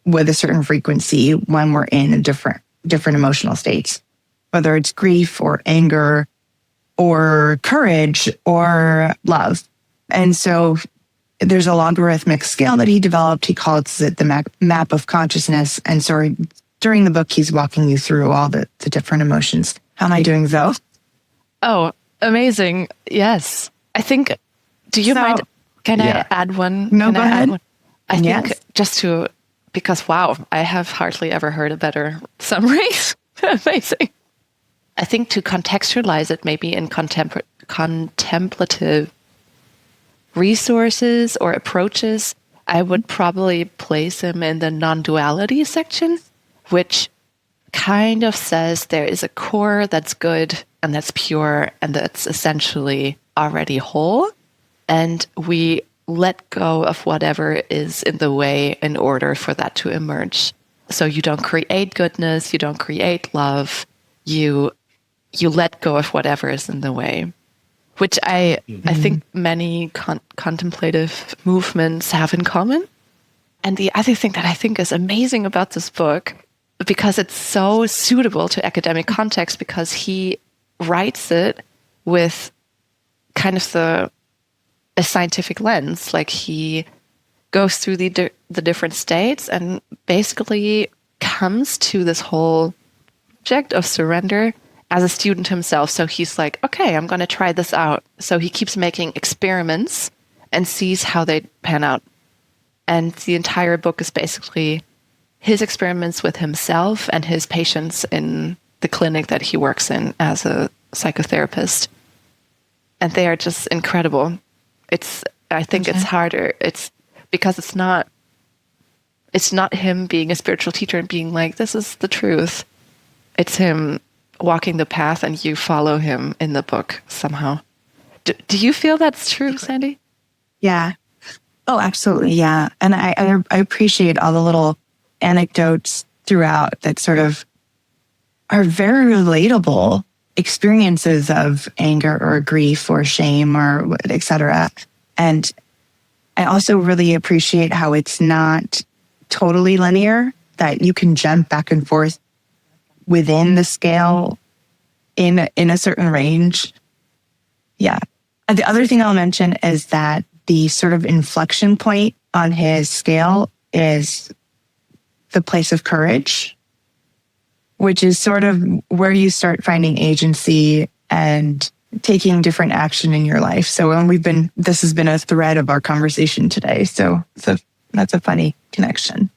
with a certain frequency when we're in a different emotional states, whether it's grief or anger or courage or love. And so there's a logarithmic scale that he developed. He calls it the map of consciousness. And so during the book, he's walking you through all the different emotions. How am I doing, Zoe? Oh, amazing. Yes. I think, do you mind? Can I add one? No, go ahead. I think because wow, I have hardly ever heard a better summary. Amazing. I think to contextualize it maybe in contemplative resources or approaches, I would probably place him in the non-duality section, which kind of says there is a core that's good and that's pure and that's essentially already whole. And we let go of whatever is in the way in order for that to emerge. So you don't create goodness, you don't create love, you let go of whatever is in the way, which I think many contemplative movements have in common. And the other thing that I think is amazing about this book, because it's so suitable to academic context, because he writes it with kind of a scientific lens. Like he goes through the different states and basically comes to this whole object of surrender as a student himself. So he's like, okay, I'm going to try this out. So he keeps making experiments and sees how they pan out. And the entire book is basically his experiments with himself and his patients in the clinic that he works in as a psychotherapist. And they are just incredible. I think it's harder. It's because it's not him being a spiritual teacher and being like, this is the truth. It's him walking the path and you follow him in the book somehow. Do you feel that's true, Sandy? Yeah. Oh, absolutely. Yeah. And I appreciate all the little anecdotes throughout that sort of are very relatable experiences of anger or grief or shame or et cetera. And I also really appreciate how it's not totally linear, that you can jump back and forth within the scale in a certain range. Yeah. And the other thing I'll mention is that the sort of inflection point on his scale is the place of courage, which is sort of where you start finding agency and taking different action in your life. So this has been a thread of our conversation today. So that's a funny connection.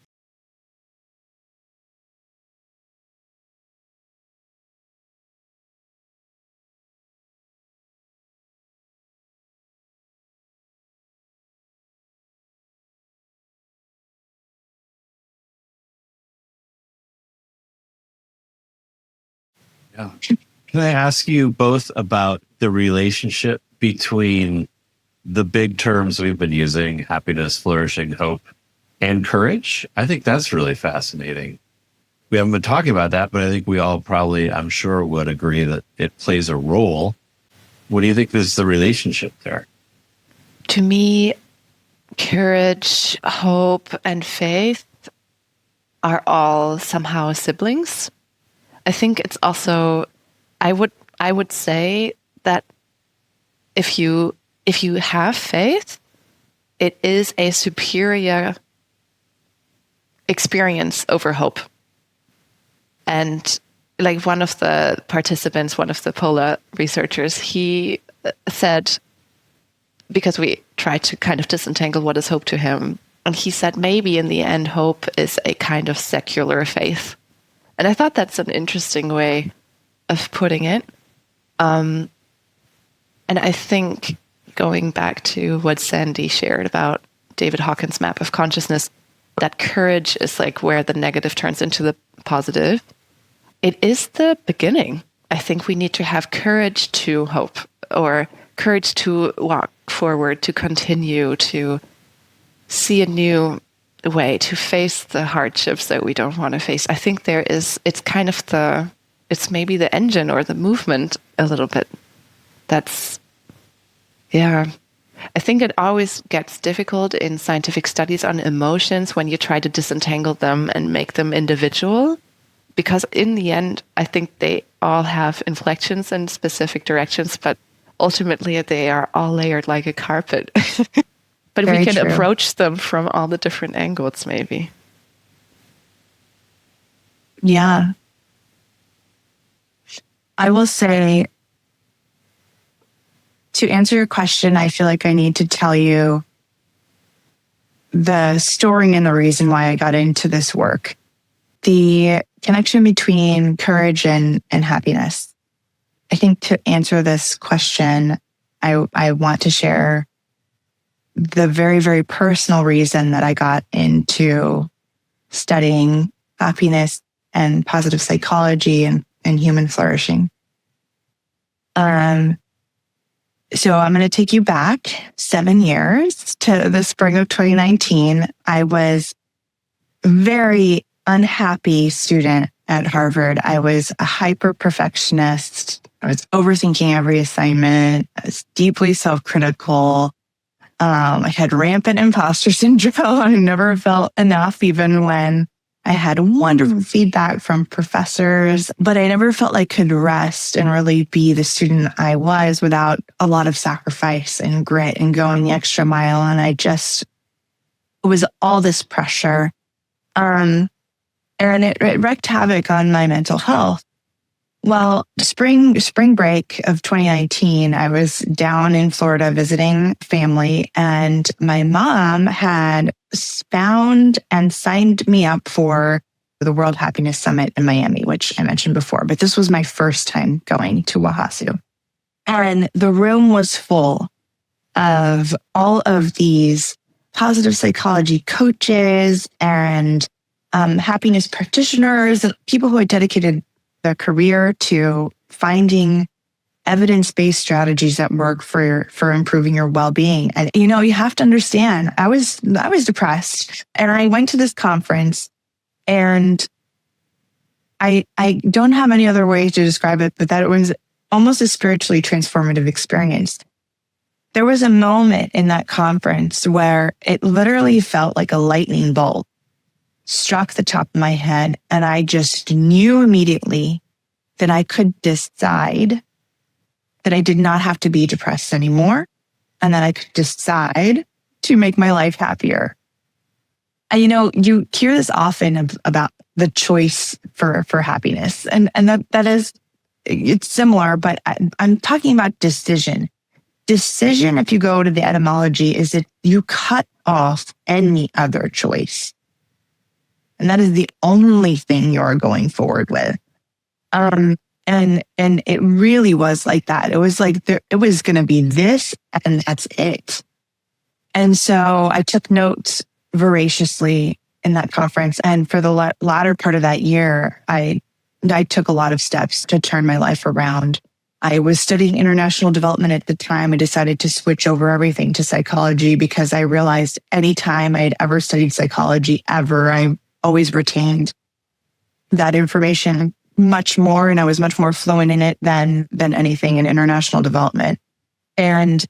Yeah. Can I ask you both about the relationship between the big terms we've been using, happiness, flourishing, hope, and courage? I think that's really fascinating. we haven't been talking about that, but I think we all probably, I'm sure, would agree that it plays a role. What do you think is the relationship there? To me, courage, hope, and faith are all somehow siblings. I think it's also, I would say that if you have faith, it is a superior experience over hope. And like one of the participants, one of the Polar researchers, he said, because we tried to kind of disentangle what is hope to him, and he said maybe in the end hope is a kind of secular faith. And I thought that's an interesting way of putting it. And I think going back to what Sandy shared about David Hawkins' map of consciousness, that courage is like where the negative turns into the positive. It is the beginning. I think we need to have courage to hope, or courage to walk forward, to continue, to see a new way, to face the hardships that we don't want to face. I think it's kind of it's maybe the engine or the movement a little bit. I think it always gets difficult in scientific studies on emotions when you try to disentangle them and make them individual, because in the end, I think they all have inflections in specific directions, but ultimately they are all layered like a carpet. But Very we can true. approach them from all the different angles, maybe. Yeah. I will say, to answer your question, I feel like I need to tell you the story and the reason why I got into this work. The connection between courage and happiness. I think to answer this question, I want to share the very, very personal reason that I got into studying happiness and positive psychology and human flourishing. So I'm going to take you back 7 years to the spring of 2019. I was a very unhappy student at Harvard. I was a hyper perfectionist. I was overthinking every assignment. I was deeply self-critical. I had rampant imposter syndrome. I never felt enough, even when I had wonderful feedback from professors, but I never felt like I could rest and really be the student I was without a lot of sacrifice and grit and going the extra mile. And it was all this pressure. And it wreaked havoc on my mental health. Well, spring break of 2019, I was down in Florida visiting family, and my mom had found and signed me up for the World Happiness Summit in Miami, which I mentioned before, but this was my first time going to Oahu. And the room was full of all of these positive psychology coaches and happiness practitioners and people who had dedicated their career to finding evidence-based strategies that work for improving your well-being. And, you have to understand, I was depressed, and I went to this conference, and I don't have any other way to describe it, but that it was almost a spiritually transformative experience. There was a moment in that conference where it literally felt like a lightning bolt struck the top of my head, and I just knew immediately that I could decide that I did not have to be depressed anymore, and that I could decide to make my life happier. And you hear this often about the choice for happiness, and that is, it's similar, but I'm talking about decision. Decision, if you go to the etymology, is that you cut off any other choice. And that is the only thing you're going forward with. And it really was like that. It was like it was going to be this, and that's it. And so I took notes voraciously in that conference. And for the latter part of that year, I took a lot of steps to turn my life around. I was studying international development at the time. I decided to switch over everything to psychology because I realized anytime I had ever studied psychology ever, I always retained that information much more, and I was much more fluent in it than anything in international development. And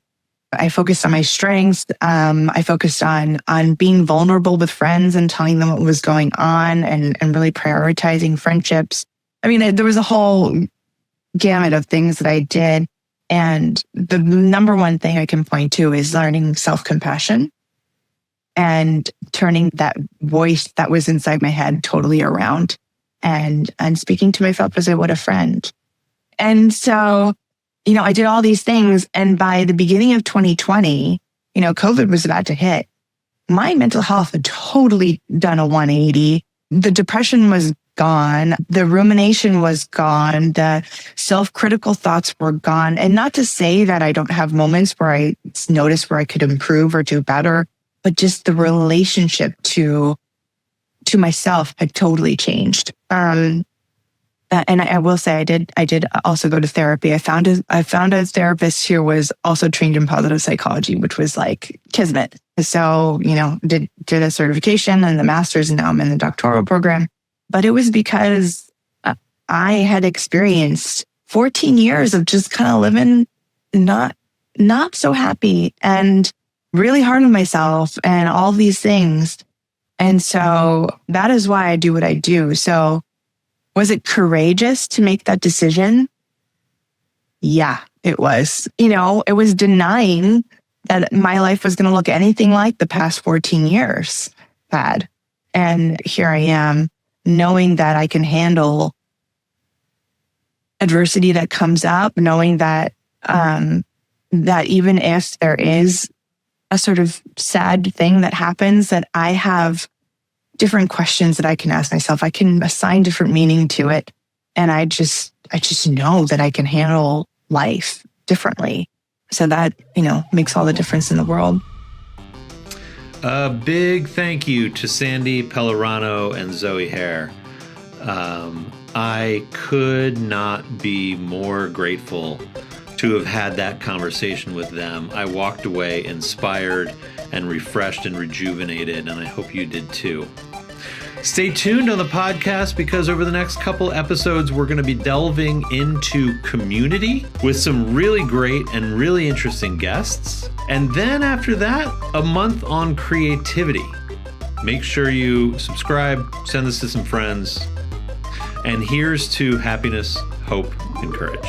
I focused on my strengths. I focused on being vulnerable with friends and telling them what was going on, and really prioritizing friendships. I mean, there was a whole gamut of things that I did. And the number one thing I can point to is learning self-compassion and turning that voice that was inside my head totally around and speaking to myself as I would a friend. And so, I did all these things. And by the beginning of 2020, COVID was about to hit. My mental health had totally done a 180. The depression was gone. The rumination was gone. The self-critical thoughts were gone. And not to say that I don't have moments where I notice where I could improve or do better, but just the relationship to myself had totally changed. And I will say I did also go to therapy. I found a therapist who was also trained in positive psychology, which was like kismet. So, did a certification and the master's, and now I'm in the doctoral program. But it was because I had experienced 14 years of just kind of living not so happy and really hard on myself and all these things. And so that is why I do what I do. So was it courageous to make that decision? Yeah, it was. It was denying that my life was going to look anything like the past 14 years had. And here I am, knowing that I can handle adversity that comes up, knowing that that even if there is a sort of sad thing that happens, that I have different questions that I can ask myself. I can assign different meaning to it. And I just know that I can handle life differently. So that, makes all the difference in the world. A big thank you to Sandy, Pellerano, and Zoe Herr. I could not be more grateful to have had that conversation with them. I walked away inspired and refreshed and rejuvenated, and I hope you did too. Stay tuned on the podcast, because over the next couple episodes, we're going to be delving into community with some really great and really interesting guests. And then after that, a month on creativity. Make sure you subscribe, send this to some friends. And here's to happiness, hope, and courage.